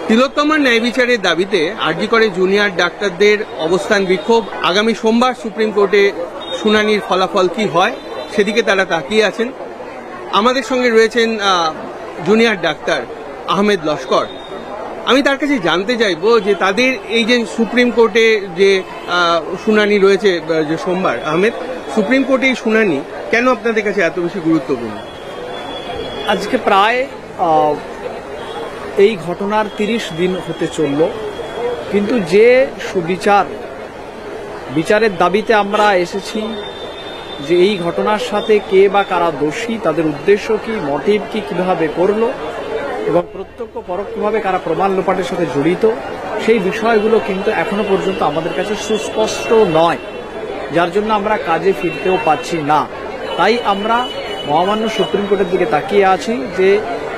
তিলোত্তমার ন্যায় বিচারের দাবিতে আরজি করে জুনিয়র ডাক্তারদের অবস্থান বিক্ষোভ। আগামী সোমবার সুপ্রিম কোর্টে শুনানির ফলাফল কি হয় সেদিকে তারা তাকিয়ে আছেন। আমাদের সঙ্গে রয়েছেন জুনিয়র ডাক্তার আহমেদ লস্কর। আমি তার কাছে জানতে চাইবো যে তাদের এই যে সুপ্রিম কোর্টে যে শুনানি রয়েছে যে সোমবার, আহমেদ, সুপ্রিম কোর্টে এই শুনানি কেন আপনাদের কাছে এত বেশি গুরুত্বপূর্ণ? আজকে প্রায় এই ঘটনার 30 দিন হতে চলল, কিন্তু যে বিচারের দাবিতে আমরা এসেছি যে এই ঘটনার সাথে কে বা কারা দোষী, তাদের উদ্দেশ্য কি, মোটিভ কি, কিভাবে করলো এবং প্রত্যক্ষ পরোক্ষভাবে কারা প্রমাণ লোপাটের সাথে জড়িত, সেই বিষয়গুলো কিন্তু এখনো পর্যন্ত আমাদের কাছে সুস্পষ্ট নয়, যার জন্য আমরা কাজে ফিরতেও পাচ্ছি না। তাই আমরা মহামান্য সুপ্রিম কোর্টের দিকে তাকিয়ে আছি যে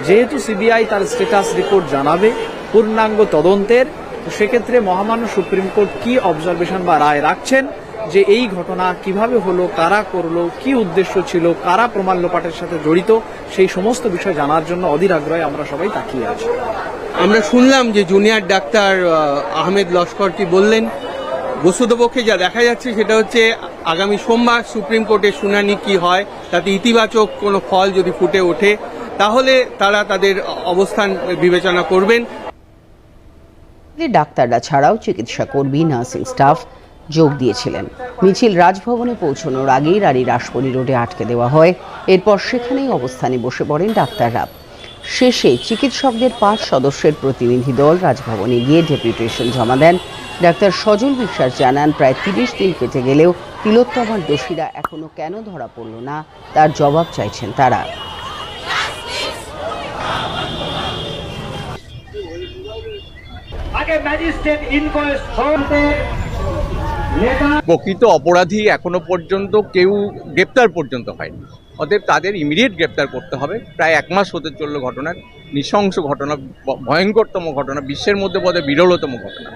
যেহেতু সিবিআই তার স্ট্যাটাস রিপোর্ট জানাবে পূর্ণাঙ্গ তদন্তের, তো সেক্ষেত্রে মহামান্য সুপ্রিম কোর্ট কি অবজারভেশন বা রায় রাখছেন যে এই ঘটনা কিভাবে হলো, কারা করলো, কি উদ্দেশ্য ছিল, কারা প্রমাণ লোপাটের সাথে জড়িত, সেই সমস্ত বিষয় জানার জন্য অধীর আগ্রহে আমরা সবাই তাকিয়ে আছি। আমরা শুনলাম যে জুনিয়র ডাক্তার আহমেদ লস্কর কি বললেন। বস্তুতপক্ষে যা দেখা যাচ্ছে সেটা হচ্ছে আগামী সোমবার সুপ্রিম কোর্টে শুনানি কি হয়, তাতে ইতিবাচক কোনো ফল যদি ফুটে ওঠে তাহলে তারা তাদের অবস্থান বিবেচনা করবেন। ডাক্তাররা ছাড়াও চিকিৎসা কর্মী, নার্সিং স্টাফ যোগ দিয়েছিলেন। মিছিল রাজভবনে পৌঁছানোর আগেই রানী রাসপল্লী রোডে আটকে দেওয়া হয়। এরপর সেখানেই অবস্থানে বসে পড়েন ডাক্তাররা। শেষে চিকিৎসকদের 5 সদস্যের প্রতিনিধি দল রাজভবনে গিয়ে ডেপুটেশন জমা দেন। ডাক্তার সজল বিশ্বাস জানান, প্রায় 30 দিন কেটে গেলেও তিলোত্তমার দোষীরা এখনো কেন ধরা পড়ল না তার জবাব চাইছেন তারা। প্রকৃত অপরাধী এখনো পর্যন্ত কেউ গ্রেপ্তার পর্যন্ত হয়নি, অতএব তাদের ইমিডিয়েট গ্রেপ্তার করতে হবে। প্রায় 1 মাস হতে চলল ঘটনার, নৃশংস ঘটনা, ভয়ঙ্করতম ঘটনা, বিশ্বের মধ্যে বোধহয় বিরলতম ঘটনা।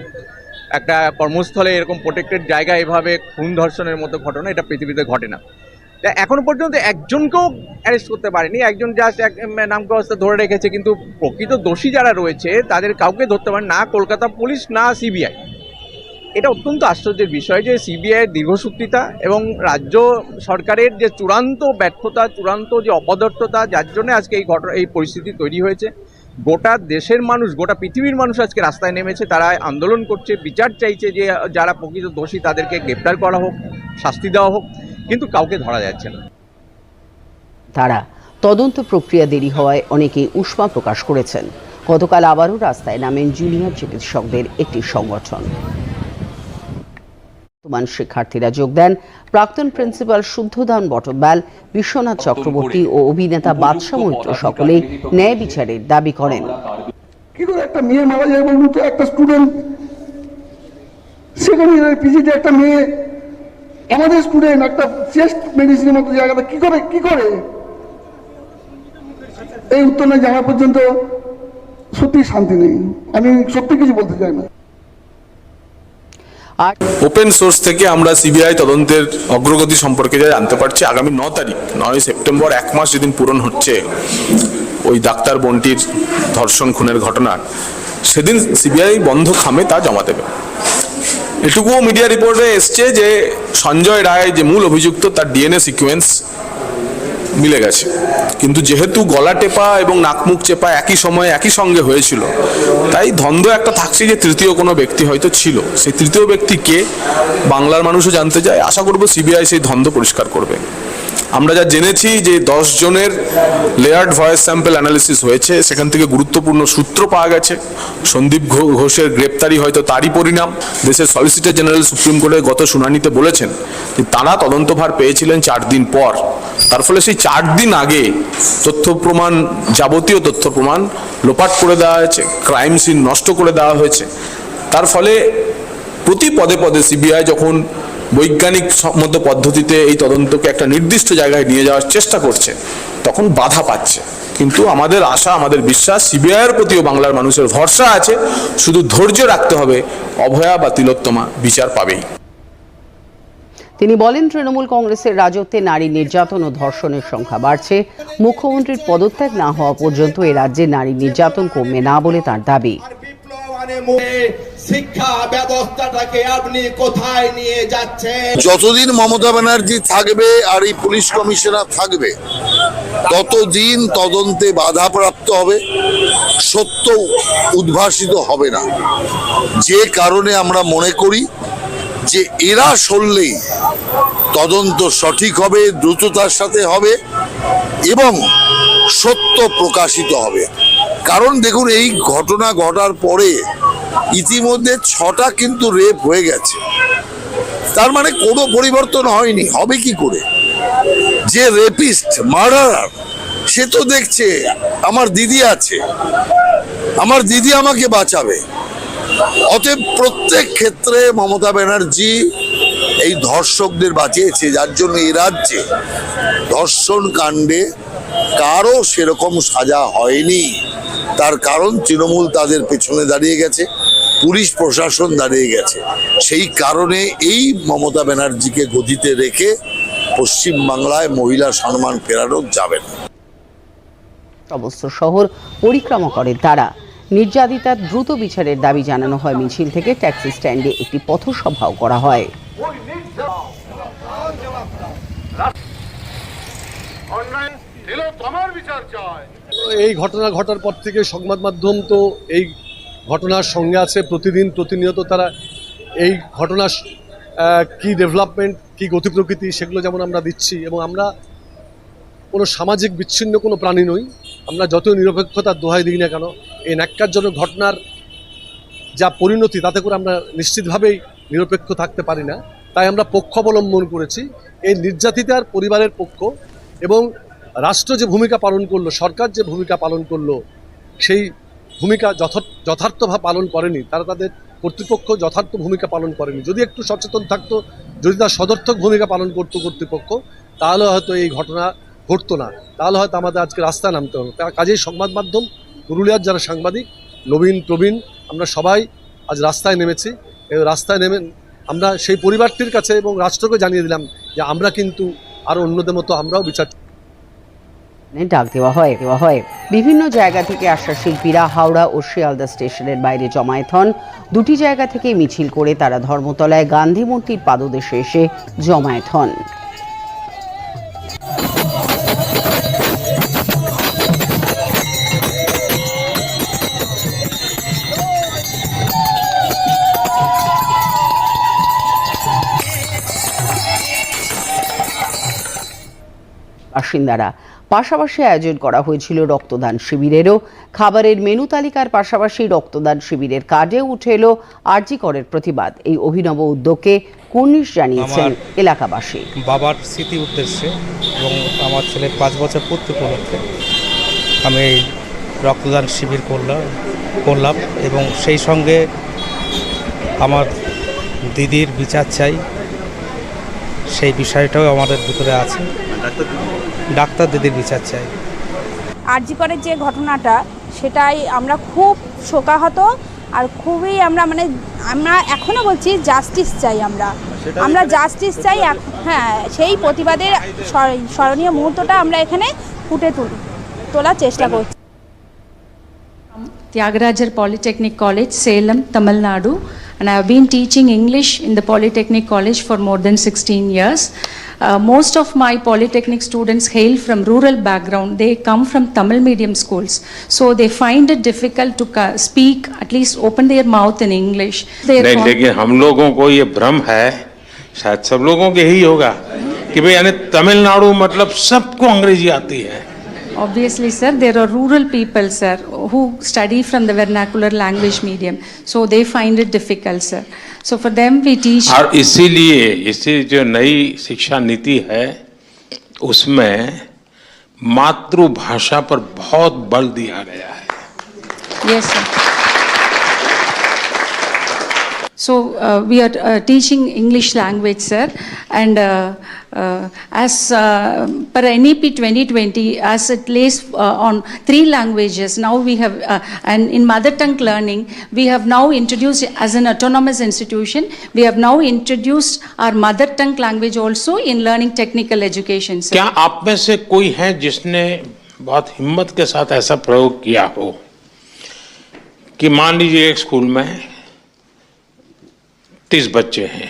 একটা কর্মস্থলে এরকম প্রোটেক্টেড জায়গায় এভাবে খুন ধর্ষণের মতো ঘটনা এটা পৃথিবীতে ঘটে না। এখনো পর্যন্ত একজনকেও অ্যারেস্ট করতে পারেনি, একজন জাস্ট নামকাওয়াস্তে ধরে রেখেছে, কিন্তু প্রকৃত দোষী যারা রয়েছে তাদের কাউকে ধরতে পারে না কলকাতা পুলিশ না সিবিআই। এটা অত্যন্ত আশ্চর্যের বিষয় যে সিবিআইয়ের দীর্ঘসূত্রিতা এবং রাজ্য সরকারের যে চূড়ান্ত ব্যর্থতা, চূড়ান্ত যে অপদার্থতা, যার জন্য আজকে এই পরিস্থিতি তৈরি হয়েছে। গোটা দেশের মানুষ, গোটা পৃথিবীর মানুষ আজকে রাস্তায় নেমেছে, তারা আন্দোলন করছে, বিচার চাইছে যে যারা প্রকৃত দোষী তাদেরকে গ্রেপ্তার করা হোক, শাস্তি দেওয়া হোক, কিন্তু কাউকে ধরা যাচ্ছে না। তারা তদন্ত প্রক্রিয়া দেরি হওয়ায় অনেকেই উষ্মা প্রকাশ করেছেন। গতকাল আবারও রাস্তায় নামেন জুনিয়র চিকিৎসকদের একটি সংগঠন। বর্তমান শিক্ষার্থীরা যোগ দেন। প্রাক্তন প্রিন্সিপাল শুদ্ধদান বটব্যাল, বিশ্বনাথ চক্রবর্তী ও অভিনেতা বাদশা মৈত্র সকলেই ন্যায় বিচারের দাবি করেন। কি করে একটা মেয়ে মারা যায় বলুন তো? একটা স্টুডেন্ট, সেকেন্ড ইয়ারের পিজিতে একটা মেয়ে, আমাদের স্টুডেন্ট, একটা চেস্ট মেডিসিনের মতো জায়গাটা কি করে এই উত্তর না জানা পর্যন্ত সত্যি শান্তি নেই। আমি সত্যি কিছু বলতে চাই না। ওপেন সোর্স থেকে আমরা সিবিআই তদন্তের অগ্রগতি সম্পর্কে যা জানতে পারছি, আগামী 9 সেপ্টেম্বর 1 মাস যেদিন পূরণ হচ্ছে ওই ডাক্তার বোনটির ধর্ষণ খুনের ঘটনার, সেদিন সিবিআই বন্ধ খামে তা জমা দেবে। এটুকুও মিডিয়া রিপোর্টে এসছে যে সঞ্জয় রায় যে মূল অভিযুক্ত, তার ডিএনএ সিকোয়েন্স মিলে গেছে, কিন্তু যেহেতু গলা টেপা এবং নাকমুখ চেপা একই সময়ে একই সঙ্গে হয়েছিল, তাই দ্বন্দ্ব একটা থাকছে যে তৃতীয় কোনো ব্যক্তি হয়তো ছিল। সেই তৃতীয় ব্যক্তি কে, বাংলার মানুষও জানতে চায়। আশা করব সিবিআই সেই দ্বন্দ্ব পরিষ্কার করবে। আমরা যা জেনেছি যে 10 জনের লেয়ার্ড ভয়েস স্যাম্পল অ্যানালিসিস হয়েছে, সেখান থেকে গুরুত্বপূর্ণ সূত্র পাওয়া গেছে। সন্দীপ ঘোষের গ্রেপ্তারি হয়তো তারই পরিণাম। দেশের সলিসিটর জেনারেল সুপ্রিম কোর্টে গত শুনানিতে বলেছেন যে তারা তদন্তভার পেয়েছিলেন 4 দিন পর। তার ফলে সেই 4 দিন আগে তথ্য প্রমাণ, যাবতীয় তথ্য প্রমাণ লোপাট করে দেওয়া হয়েছে, ক্রাইম সিন নষ্ট করে দেওয়া হয়েছে। তার ফলে প্রতি পদে পদে সিবিআই যখন বৈজ্ঞানিক সম্মত পদ্ধতিতে এই তদন্তকে একটা নির্দিষ্ট জায়গায় নিয়ে যাওয়ার চেষ্টা করছে, তখন বাধা পাচ্ছে। কিন্তু আমাদের আশা, আমাদের বিশ্বাস, সিবিআইয়ের প্রতিও বাংলার মানুষের ভরসা আছে। শুধু ধৈর্য রাখতে হবে, অভয়া বা তিলোত্তমা বিচার পাবেই। তিনি বলেন, তৃণমূল কংগ্রেসের রাজত্বে নারী নির্যাতন ও ধর্ষণের সংখ্যা বাড়ছে। মুখ্যমন্ত্রীর পদত্যাগ না হওয়া পর্যন্ত এ রাজ্যে নারী নির্যাতন কমবে না বলে তার দাবি। কানে মুখে শিক্ষা ব্যবস্থাটাকে আপনি কোথায় নিয়ে যাচ্ছেন? যতদিন মমতা ব্যানার্জি থাকবে আর এই পুলিশ কমিশনার থাকবে ততদিন তদন্তে বাধাপ্রাপ্ত হবে, সত্য উদ্ভাসিত হবে না। যে কারণে আমরা মনে করি যে এরা সরলেই তদন্ত সঠিক হবে, দ্রুততার সাথে হবে এবং সত্য প্রকাশিত হবে। কারণ দেখুন, এই ঘটনা ঘটার পরে ইতিমধ্যে 6টা কিন্তু রেপ হয়ে গেছে, তার মানে কোনো পরিবর্তন হয়নি। হবে কি করে? যে রেপিস্ট, মার্ডারার, সে তো দেখছে আমার দিদি আছে, আমার দিদি আমাকে বাঁচাবে। অতএব প্রত্যেক ক্ষেত্রে মমতা ব্যানার্জি এই ধর্ষকদের বাঁচিয়েছে, যার জন্য এই রাজ্যে ধর্ষণ কাণ্ডে কারো সেরকম সাজা হয়নি। তার কারণ তৃণমূল তাদের পেছনে দাঁড়িয়ে গেছে, পুলিশ প্রশাসন দাঁড়িয়ে গেছে। সেই কারণে এই মমতা ব্যানার্জিকে গদিতে রেখে পশ্চিমবাংলায় মহিলা সম্মান ফেরানো যাবে না। সমস্ত শহর পরিক্রমা করেন তারা। নির্যাতিতার দ্রুত বিচারের দাবি জানানো হয় মিছিল থেকে। ট্যাক্সি স্ট্যান্ডে একটি পথসভাও করা হয়। এই ঘটনা ঘটার পর থেকে সংবাদ মাধ্যম তো এই ঘটনার সঙ্গে আছে, প্রতিদিন প্রতিনিয়ত তারা এই ঘটনার কি ডেভেলপমেন্ট, কি গতি প্রকৃতি, সেগুলো যেমন আমরা দিচ্ছি। এবং আমরা কোনো সামাজিক বিচ্ছিন্ন কোনো প্রাণী নই। আমরা যত নিরপেক্ষতার দোহাই দিই না কেন, এই ন্যাক্কারজনক ঘটনার যা পরিণতি, তাতে করে আমরা নিশ্চিতভাবেই নিরপেক্ষ থাকতে পারি না। তাই আমরা পক্ষ অবলম্বন করেছি, এই নির্যাতিতার পরিবারের পক্ষ। এবং রাষ্ট্র যে ভূমিকা পালন করলো, সরকার যে ভূমিকা পালন করলো, সেই ভূমিকা যথার্থভাবে পালন করেনি। তারা তাদের কর্তৃপক্ষ যথার্থ ভূমিকা পালন করেনি। যদি একটু সচেতন থাকতো, যদি তার সদর্থক ভূমিকা পালন করতো কর্তৃপক্ষ, তাহলে হয়তো এই ঘটনা ঘটতো না, তাহলে হয়তো আমাদের আজকে রাস্তায় নামতে হতো। কাজেই সংবাদ মাধ্যম, পুরুলিয়ার যারা সাংবাদিক, নবীন প্রবীণ, আমরা সবাই আজ রাস্তায় নেমেছি। এই রাস্তায় নেমে আমরা সেই পরিবারটির কাছে এবং রাষ্ট্রকে জানিয়ে দিলাম যে আমরা কিন্তু আরও অন্যদের মতো আমরাও বিচার ডাক দেওয়া হয়। বিভিন্ন জায়গা থেকে আসা শিল্পীরা হাওড়া ও শিয়ালদা স্টেশনের বাইরে জমায়েত হন। দুটি জায়গা থেকে মিছিল করে তারা ধর্মতলায় গান্ধী মূর্তির পাদদেশে এসে জমায়েত হন। বাসিন্দারা পাশাপাশি আয়োজন করা হয়েছিল রক্তদান শিবিরেরও। খাবারের মেনু তালিকার পাশাপাশি রক্তদান শিবিরের কার্ডে উঠে এলো আরজি করের প্রতিবাদ। এই অভিনব উদ্যোগকে কুর্নিশ জানিয়েছেন এলাকাবাসী। বাবার স্মৃতি উদ্দেশ্যে এবং আমার ছেলের 5 বছর পূর্তি উপলক্ষে আমি এই রক্তদান শিবির করলাম এবং সেই সঙ্গে আমার দিদির বিচার চাই, সেই বিষয়টাও আমাদের ভিতরে আছে। ডাক্তার দিদির বিচার চাই। আরজি করের যে ঘটনাটা, সেটাই আমরা খুব শোকাহত আর খুবই আমরা এখনো বলছি জাস্টিস চাই। আমরা জাস্টিস চাই। হ্যাঁ, সেই প্রতিবাদের স্মরণীয় মুহূর্তটা আমরা এখানে ফুটে তোলার চেষ্টা করছি। Tyagarajar Polytechnic College, Salem, Tamil Nadu, and I have been teaching English in the Polytechnic College for more than 16 years. Most of my Polytechnic students hail from rural background. They come from Tamil medium schools, so they find it difficult to speak, at least open their mouth in English. नहीं, लेकिन हम लोगों को ये भ्रम है, शायद सब लोगों के यही होगा कि भाई यानी तमिलनाडु मतलब सबको अंग्रेजी आती है। Obviously, sir, there are rural people, sir, who study from the vernacular language medium, so they find it difficult, sir. So for them we teach. और इसी जो नई शिक्षा नीति है, उसमें मातृभाषा पर बहुत बल दिया गया है। Yes, sir. So we are teaching English language, sir, and as per NEP 2020, as it lays on 3 languages, now we have, and in mother tongue learning, we have now introduced as an autonomous institution, we have now introduced our mother tongue language also in learning technical education, sir. क्या आप में से कोई है जिसने बहुत हिम्मत के साथ ऐसा प्रयोग किया हो कि मान लीजिए एक स्कूल में 30 बच्चे हैं,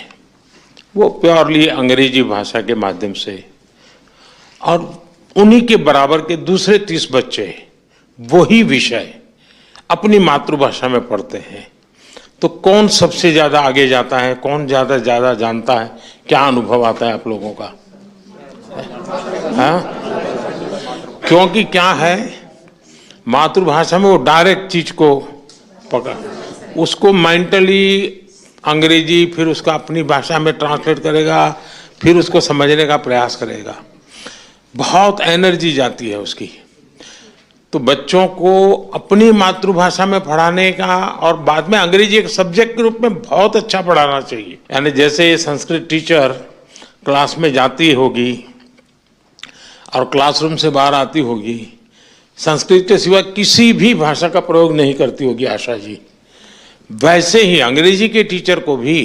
वो प्योरली अंग्रेजी भाषा के माध्यम से, और उन्हीं के बराबर के दूसरे 30 बच्चे वही विषय अपनी मातृभाषा में पढ़ते हैं, तो कौन सबसे ज्यादा आगे जाता है, कौन ज्यादा जानता है? क्या अनुभव आता है आप लोगों का? हाँ? क्योंकि क्या है, मातृभाषा में वो डायरेक्ट चीज को पकड़, उसको मेंटली अंग्रेजी, फिर उसका अपनी भाषा में ट्रांसलेट करेगा, फिर उसको समझने का प्रयास करेगा, बहुत एनर्जी जाती है उसकी। तो बच्चों को अपनी मातृभाषा में पढ़ाने का और बाद में अंग्रेजी एक सब्जेक्ट के रूप में बहुत अच्छा पढ़ाना चाहिए। यानी जैसे संस्कृत टीचर क्लास में जाती होगी और क्लासरूम से बाहर आती होगी, संस्कृत के सिवा किसी भी भाषा का प्रयोग नहीं करती होगी आशा जी, वैसे ही अंग्रेजी के टीचर को भी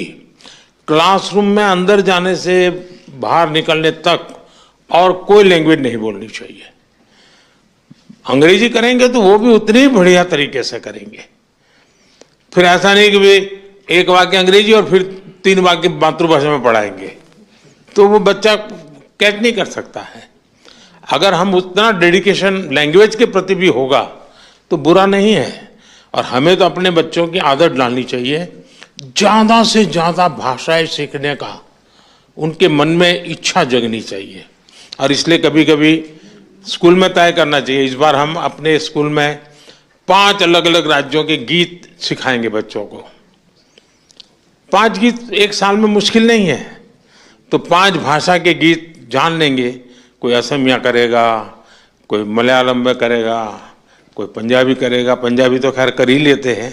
क्लासरूम में अंदर जाने से बाहर निकलने तक और कोई लैंग्वेज नहीं बोलनी चाहिए। अंग्रेजी करेंगे तो वो भी उतनी ही बढ़िया तरीके से करेंगे। फिर ऐसा नहीं कि वे एक वाक्य अंग्रेजी और फिर 3 वाक्य मातृभाषा में पढ़ाएंगे, तो वो बच्चा कैच नहीं कर सकता है। अगर हम उतना डेडिकेशन लैंग्वेज के प्रति भी होगा तो बुरा नहीं है। और हमें तो अपने बच्चों की आदत डालनी चाहिए ज्यादा से ज्यादा भाषाएं सीखने का, उनके मन में इच्छा जगनी चाहिए। और इसलिए कभी कभी स्कूल में तय करना चाहिए, इस बार हम अपने स्कूल में 5 अलग अलग राज्यों के गीत सिखाएंगे बच्चों को। 5 गीत एक साल में मुश्किल नहीं है, तो 5 भाषा के गीत जान लेंगे। कोई असमिया करेगा, कोई मलयालम में करेगा, कोई पंजाबी करेगा, पंजाबी तो खैर कर ही लेते हैं